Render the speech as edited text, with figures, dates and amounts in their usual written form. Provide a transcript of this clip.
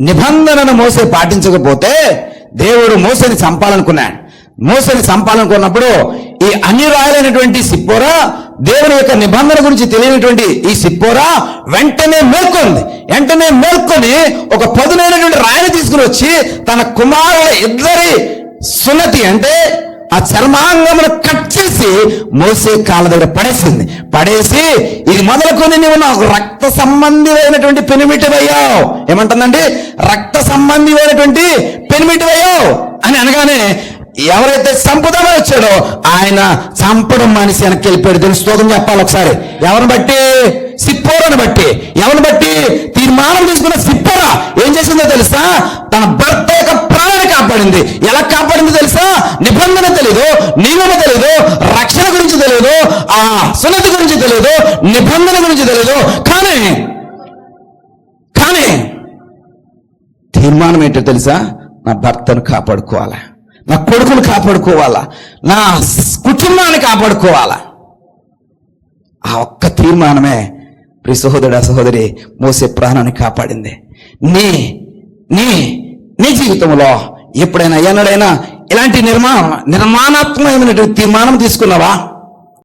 నిబంధనను మోసే పాటించకపోతే దేవుడు మోసేని చంపాలనుకున్నాడు. మోసేని చంపాలనుకున్నప్పుడు ఈ అన్యురాలైనటువంటి సిప్పోరా, దేవుని యొక్క నిబంధన గురించి తెలియనటువంటి ఈ సిప్పోరా వెంటనే మేల్కొని ఒక పదునైనటువంటి రాయిని తీసుకుని వచ్చి తన కుమారుల ఇద్దరి సున్నతి అంటే ఆ చర్మాంగమును కట్ చేసి మోసే కాళ్ళ దగ్గర పడేసి ఇది మొదలుకొని నీవు నాకు రక్త సంబంధిమైనటువంటి పెనిమిటివయ్యావు. ఏమంటుందండి? రక్త సంబంధిమైనటువంటి పెనిమిటివయ్యావు అని అనగానే ఎవరైతే చంపుదామని వచ్చాడో ఆయన చంపడం మనిషి వెనక్కి వెళ్ళిపోయాడు. తెలుసు, స్తోత్రం చెప్పాలి ఒకసారి. ఎవరిని బట్టి? సిప్పోరాను బట్టి. ఎవరిని బట్టి? తీర్మానం తీసుకున్న సిప్పోరా ఏం చేసిందో తెలుసా? తన భర్త యొక్క ప్రాణాన్ని కాపాడింది. ఎలా కాపాడిందో తెలుసా? నిబంధన తెలియదు, నియమం తెలియదు, రక్షణ గురించి తెలియదు, ఆ సున్నతి గురించి తెలియదు, నిబంధన గురించి తెలియదు. కానీ తీర్మానం ఏంటో తెలుసా? నా భర్తను కాపాడుకోవాలా, నా కొడుకును కాపాడుకోవాలా, నా కుటుంబాన్ని కాపాడుకోవాలా. ఆ ఒక్క తీర్మానమే ప్రియ సహోదరుడా సహోదరి మోసే ప్రాణాన్ని కాపాడింది. నీ నీ నీ జీవితంలో ఎప్పుడైనా ఎన్నడైనా ఇలాంటి నిర్మాణాత్మకమైనటువంటి తీర్మానం తీసుకున్నావా?